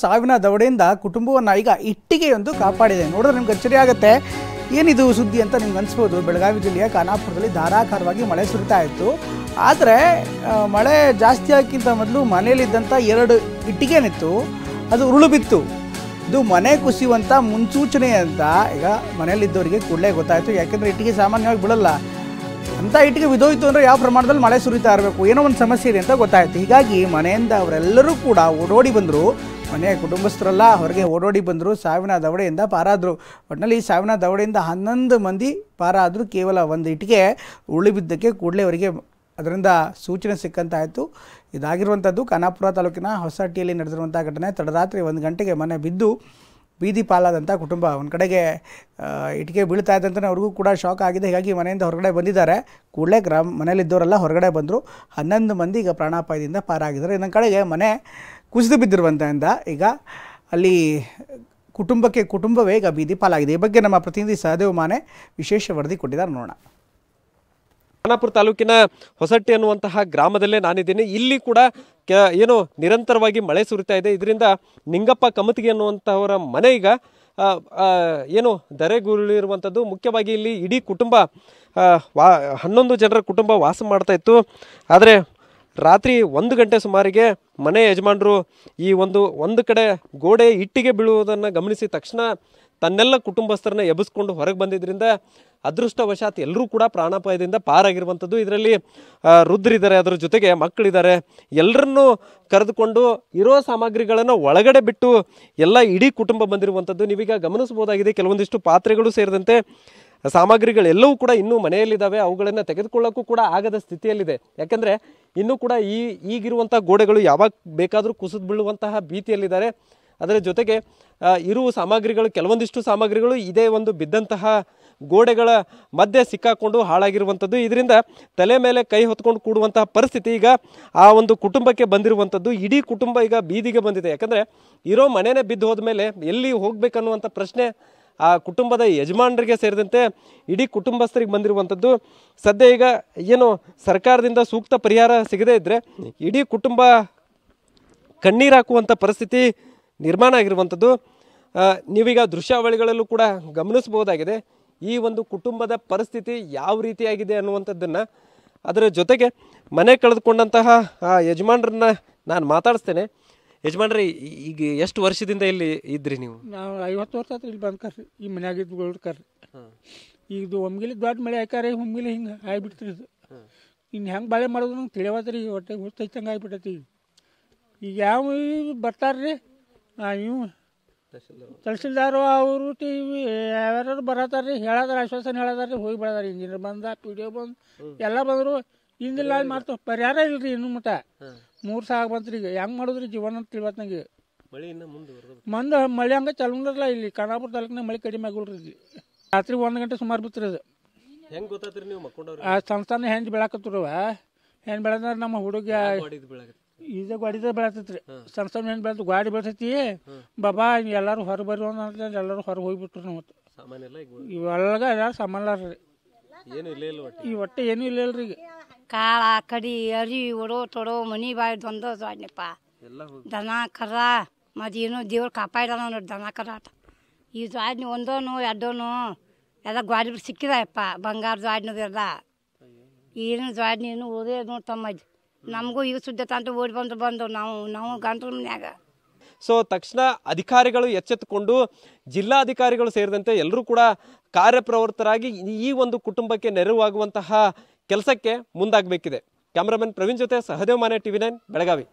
ಸಾವಿನ ದವಡೆಯಿಂದ ಕುಟುಂಬವನ್ನು ಈಗ ಇಟ್ಟಿಗೆಯೊಂದು ಕಾಪಾಡಿದೆ. ನೋಡಿದ್ರೆ ನಿಮ್ಗೆ ಅಚ್ಚರಿ ಆಗುತ್ತೆ, ಏನಿದು ಸುದ್ದಿ ಅಂತ ನಿಮ್ಗೆ ಅನಿಸ್ಬೋದು. ಬೆಳಗಾವಿ ಜಿಲ್ಲೆಯ ಖಾನಾಪುರದಲ್ಲಿ ಧಾರಾಕಾರವಾಗಿ ಮಳೆ ಸುರಿತಾ ಇತ್ತು. ಆದರೆ ಮಳೆ ಜಾಸ್ತಿ ಆಗಿಕ್ಕಿಂತ ಮೊದಲು ಮನೆಯಲ್ಲಿದ್ದಂಥ 2 ಇಟ್ಟಿಗೆನಿತ್ತು, ಅದು ಉರುಳು ಬಿತ್ತು. ಇದು ಮನೆ ಕುಸಿಯುವಂಥ ಮುನ್ಸೂಚನೆ ಅಂತ ಈಗ ಮನೆಯಲ್ಲಿದ್ದವರಿಗೆ ಕೂಡಲೇ ಗೊತ್ತಾಯಿತು. ಯಾಕೆಂದರೆ ಇಟ್ಟಿಗೆ ಸಾಮಾನ್ಯವಾಗಿ ಬಿಡಲ್ಲ, ಅಂಥ ಇಟ್ಟಿಗೆ ಬಿದ್ದೋಯ್ತು ಅಂದರೆ ಯಾವ ಪ್ರಮಾಣದಲ್ಲಿ ಮಳೆ ಸುರಿತಾ ಇರಬೇಕು, ಏನೋ ಒಂದು ಸಮಸ್ಯೆ ಇದೆ ಅಂತ ಗೊತ್ತಾಯಿತು. ಹೀಗಾಗಿ ಮನೆಯಿಂದ ಅವರೆಲ್ಲರೂ ಕೂಡ ಓಡೋಡಿ ಬಂದರು. ಮನೆಯ ಕುಟುಂಬಸ್ಥರೆಲ್ಲ ಹೊರಗೆ ಓಡೋಡಿ ಬಂದರು, ಸಾವಿನ ದವಡೆಯಿಂದ ಪಾರಾದರು. ಒಟ್ಟಿನಲ್ಲಿ ಸಾವಿನ ದವಡೆಯಿಂದ 11 ಮಂದಿ ಪಾರಾದರು. ಕೇವಲ ಒಂದು ಇಟ್ಟಿಗೆ ಉರುಳಿ ಬಿದ್ದಕ್ಕೆ ಕೂಡಲೇ ಅವರಿಗೆ ಅದರಿಂದ ಸೂಚನೆ ಸಿಕ್ಕಂತಾಯಿತು. ಇದಾಗಿರುವಂಥದ್ದು ಖಾನಾಪುರ ತಾಲೂಕಿನ ಹೊಸಹಟ್ಟಿಯಲ್ಲಿ ನಡೆದಿರುವಂಥ ಘಟನೆ. ತಡರಾತ್ರಿ 1 ಗಂಟೆಗೆ ಮನೆ ಬಿದ್ದು ಬೀದಿ ಪಾಲಾದಂಥ ಕುಟುಂಬ. ಒಂದು ಕಡೆಗೆ ಇಟ್ಟಿಗೆ ಬೀಳ್ತಾ ಇದ್ದಂತಲೇ ಅವ್ರಿಗೂ ಕೂಡ ಶಾಕ್ ಆಗಿದೆ. ಹೀಗಾಗಿ ಮನೆಯಿಂದ ಹೊರಗಡೆ ಬಂದಿದ್ದಾರೆ. ಕೂಡಲೇ ಮನೆಯಲ್ಲಿದ್ದವರೆಲ್ಲ ಹೊರಗಡೆ ಬಂದರು. 11 ಮಂದಿ ಈಗ ಪ್ರಾಣಾಪಾಯದಿಂದ ಪಾರಾಗಿದ್ದಾರೆ. ಇನ್ನೊಂದು ಕಡೆಗೆ ಮನೆ ಕುಸಿದು ಬಿದ್ದಿರುವಂಥದ್ರಿಂದ ಈಗ ಅಲ್ಲಿ ಕುಟುಂಬವೇ ಈಗ ಬೀದಿ ಪಾಲಾಗಿದೆ. ಈ ಬಗ್ಗೆ ನಮ್ಮ ಪ್ರತಿನಿಧಿ ಸಹದೇವ್ ಮಾನೆ ವಿಶೇಷ ವರದಿ ಕೊಟ್ಟಿದ್ದಾರೆ, ನೋಡೋಣ. ಖಾನಾಪುರ ತಾಲೂಕಿನ ಹೊಸಟ್ಟಿ ಅನ್ನುವಂತಹ ಗ್ರಾಮದಲ್ಲೇ ನಾನಿದ್ದೀನಿ. ಇಲ್ಲಿ ಕೂಡ ಏನು ನಿರಂತರವಾಗಿ ಮಳೆ ಸುರಿತಾ ಇದೆ. ಇದರಿಂದ ನಿಂಗಪ್ಪ ಕಮತಿಗೆ ಅನ್ನುವಂಥವರ ಮನೆ ಈಗ ಏನು ಧರೆಗುರುಳಿರುವಂಥದ್ದು. ಮುಖ್ಯವಾಗಿ ಇಲ್ಲಿ ಇಡೀ ಕುಟುಂಬ 11 ಜನರ ಕುಟುಂಬ ವಾಸ ಮಾಡ್ತಾ ಇತ್ತು. ಆದರೆ ರಾತ್ರಿ 1 ಗಂಟೆ ಸುಮಾರಿಗೆ ಮನೆ ಯಜಮಾನರು ಈ ಒಂದು ಕಡೆ ಗೋಡೆ ಇಟ್ಟಿಗೆ ಬೀಳುವುದನ್ನು ಗಮನಿಸಿ ತಕ್ಷಣ ತನ್ನೆಲ್ಲ ಕುಟುಂಬಸ್ಥರನ್ನ ಎಬ್ಬಿಸ್ಕೊಂಡು ಹೊರಗೆ ಬಂದಿದ್ದರಿಂದ ಅದೃಷ್ಟವಶಾತ್ ಎಲ್ಲರೂ ಕೂಡ ಪ್ರಾಣಾಪಾಯದಿಂದ ಪಾರಾಗಿರುವಂಥದ್ದು. ಇದರಲ್ಲಿ ವೃದ್ಧರಿದ್ದಾರೆ, ಅದರ ಜೊತೆಗೆ ಮಕ್ಕಳಿದ್ದಾರೆ. ಎಲ್ಲರನ್ನೂ ಕರೆದುಕೊಂಡು ಇರೋ ಸಾಮಗ್ರಿಗಳನ್ನು ಒಳಗಡೆ ಬಿಟ್ಟು ಎಲ್ಲ ಇಡೀ ಕುಟುಂಬ ಬಂದಿರುವಂಥದ್ದು ನೀವೀಗ ಗಮನಿಸಬಹುದಾಗಿದೆ. ಕೆಲವೊಂದಿಷ್ಟು ಪಾತ್ರೆಗಳು ಸೇರಿದಂತೆ ಸಾಮಗ್ರಿಗಳೆಲ್ಲವೂ ಕೂಡ ಇನ್ನೂ ಮನೆಯಲ್ಲಿದ್ದಾವೆ. ಅವುಗಳನ್ನು ತೆಗೆದುಕೊಳ್ಳೋಕ್ಕೂ ಕೂಡ ಆಗದ ಸ್ಥಿತಿಯಲ್ಲಿದೆ. ಯಾಕಂದರೆ ಇನ್ನೂ ಕೂಡ ಈಗಿರುವಂಥ ಗೋಡೆಗಳು ಯಾವಾಗ ಬೇಕಾದರೂ ಕುಸಿದು ಬೀಳುವಂತಹ ಭೀತಿಯಲ್ಲಿದ್ದಾರೆ. ಅದರ ಜೊತೆಗೆ ಇರುವ ಕೆಲವೊಂದಿಷ್ಟು ಸಾಮಗ್ರಿಗಳು ಇದೇ ಒಂದು ಬಿದ್ದಂತಹ ಗೋಡೆಗಳ ಮಧ್ಯೆ ಸಿಕ್ಕಾಕೊಂಡು ಹಾಳಾಗಿರುವಂಥದ್ದು. ಇದರಿಂದ ತಲೆ ಮೇಲೆ ಕೈ ಹೊತ್ಕೊಂಡು ಕೂಡುವಂತಹ ಪರಿಸ್ಥಿತಿ ಈಗ ಆ ಒಂದು ಕುಟುಂಬಕ್ಕೆ ಬಂದಿರುವಂಥದ್ದು. ಇಡೀ ಕುಟುಂಬ ಈಗ ಬೀದಿಗೆ ಬಂದಿದೆ. ಯಾಕಂದರೆ ಇರೋ ಮನೆಯೇ ಬಿದ್ದು ಹೋದ್ಮೇಲೆ ಎಲ್ಲಿ ಹೋಗ್ಬೇಕನ್ನುವಂಥ ಪ್ರಶ್ನೆ ಆ ಕುಟುಂಬದ ಯಜಮಾನರಿಗೆ ಸೇರಿದಂತೆ ಇಡೀ ಕುಟುಂಬಸ್ಥರಿಗೆ ಬಂದಿರುವಂಥದ್ದು. ಸದ್ಯ ಈಗ ಏನು ಸರ್ಕಾರದಿಂದ ಸೂಕ್ತ ಪರಿಹಾರ ಸಿಗದೇ ಇದ್ದರೆ ಇಡೀ ಕುಟುಂಬ ಕಣ್ಣೀರು ಹಾಕುವಂಥ ಪರಿಸ್ಥಿತಿ ನಿರ್ಮಾಣ ಆಗಿರುವಂಥದ್ದು. ನೀವೀಗ ದೃಶ್ಯಾವಳಿಗಳಲ್ಲೂ ಕೂಡ ಗಮನಿಸಬಹುದಾಗಿದೆ ಈ ಒಂದು ಕುಟುಂಬದ ಪರಿಸ್ಥಿತಿ ಯಾವ ರೀತಿಯಾಗಿದೆ ಅನ್ನುವಂಥದ್ದನ್ನು. ಅದರ ಜೊತೆಗೆ ಮನೆ ಕಳೆದುಕೊಂಡಂತಹ ಯಜಮಾನರನ್ನ ನಾನು ಮಾತಾಡಿಸ್ತೇನೆ. ಯಜಮಾನ್ರಿ, ಈಗ ಎಷ್ಟು ವರ್ಷದಿಂದ ಇಲ್ಲಿ ಇದ್ರಿ ನೀವು? ನಾವು 50 ವರ್ಷ ಆಯ್ತು ಇಲ್ಲಿ ಬಂದ್ಕರ್ರಿ. ಈ ಮನ್ಯಾಗಿದ್ದು ಕರ್ರಿ. ಈಗ ಒಮ್ಗಿಲಿ ದೊಡ್ಡ ಮಳೆ ಹಾಕಾರೆ ಒಮ್ಗಿಲಿ ಹಿಂಗೆ ಆಗ್ಬಿಡ್ತೀರಿ. ಇದು ಇನ್ನು ಹೆಂಗೆ ಬಾಳೆ ಮಾಡೋದು ನಂಗೆ ತಿಳಿಯವತ್ರಿ. ಹೊಟ್ಟೆ ಹುಟ್ಟೈತಂಗೆ ಆಗ್ಬಿಟ್ಟೈತಿ. ಈಗ ಯಾವ ಬರ್ತಾರ್ರಿ ಇವು ತಹಸೀಲ್ದಾರು ಅವರು ಯಾವ್ಯಾರು ಬರತ್ತಾರ್ರಿ, ಹೇಳದಾರ ಆಶ್ವಾಸನೆ ಹೇಳದಾರ್ರಿ, ಹೋಗಿ ಬಿಡದಾರ. ಇಂಜಿನಿಯರ್ ಬಂದ, PDO ಬಂದು ಎಲ್ಲ ಬಂದರು. ಹಿಂದಿಲ್ಲ ಮಾಡ್ತಾವ, ಪರಿಹಾರ ಇಲ್ರಿ ಇನ್ನೂ ಮಟ್ಟ. 3 ಸಾಗ ಬಂತ್ರಿ. ಈಗ ಹೆಂಗೆ ಮಾಡಿದ್ರಿ ಜೀವನ ಅಂತ ತಿಳಿವತ್ತು ನಂಗೆ. ಮಳೆ ಹಂಗೆ ಚಲೋಲ್ಲ. ಇಲ್ಲಿ ಖಾನಾಪುರ ತಾಲೂಕಿನ ಮಳೆ ಕಡಿಮೆ ಆಗಿಲ್ರಿ. ಇಲ್ಲಿ ರಾತ್ರಿ 1 ಗಂಟೆ ಸುಮಾರು ಬಿತ್ತರಿ. ಅದು ಸಣ್ಣ ಹೆಂಜ್ ಬೆಳಕತ್ತರವ. ಹೆಂಜ್ ಬೆಳೆದ್ರೆ ನಮ್ಮ ಹುಡುಗ ಇದೇ ಗಾಡಿದ ಬೆಳತೈತ್ರಿ. ಸಣ್ಣ ಹೆಂಜ್ ಬೆಳೆದು ಗಾಡಿ ಬೆಳ್ತೈತಿ. ಬಾಬಾ ಎಲ್ಲರೂ ಹೊರ ಬರ್ರಿ ಅಂತ ಎಲ್ಲರೂ ಹೊರಗೆ ಹೋಗ್ಬಿಟ್ರು. ನಾವು ಇವೆಲ್ಲ ಯಾರು ಸಾಮಾನ್ರಿ ಈ ಒಟ್ಟೆ ಏನೂ ಇಲ್ಲ ಅಲ್ರಿ. ಈಗ ಕಾಳ ಕಡಿ ಅರಿ ಒಡೋ ತೊಡೋ ಮನಿ ಬಾಯಿ ದ್ವಂದ್ವಪ್ಪ. ದನ ಕರ ಮತ್ತೇನು ದೇವ್ರು ಕಾಪಾಡಿದ ನೋಡಿ. ದನ ಕರ ಆಟ ಈ ಜ್ವಾಡ್ನಿ 1 2 ಎಲ್ಲ ಗಾಡಿ ಬಿಟ್ಟು ಸಿಕ್ಕಿದಪ್ಪ. ಬಂಗಾರ ಜ್ವಾಡ್ನದು ಎಲ್ಲ ಏನು ಜ್ವಾಡ್ನಿ ಏನು ಓದೇ ನೋಡಿ ತಮ್ಮ. ನಮಗೂ ಈಗ ಸುದ್ದಿ ಅಂತ ಓಡಿ ಬಂದು ನಾವು ಗಂಟಲ ಮನ್ಯಾಗ. ಸೊ ತಕ್ಷಣ ಅಧಿಕಾರಿಗಳು ಎಚ್ಚೆತ್ತುಕೊಂಡು ಜಿಲ್ಲಾಧಿಕಾರಿಗಳು ಸೇರಿದಂತೆ ಎಲ್ಲರೂ ಕೂಡ ಕಾರ್ಯಪ್ರವೃತ್ತರಾಗಿ ಈ ಒಂದು ಕುಟುಂಬಕ್ಕೆ ನೆರವಾಗುವಂತಹ ಕೆಲಸಕ್ಕೆ ಮುಂದಾಗಬೇಕಿದೆ. ಕ್ಯಾಮ್ರಾಮನ್ ಪ್ರವೀಣ್ ಜೊತೆ ಸಹದೇವ್ ಮಾನೆ, TV9 ಬೆಳಗಾವಿ.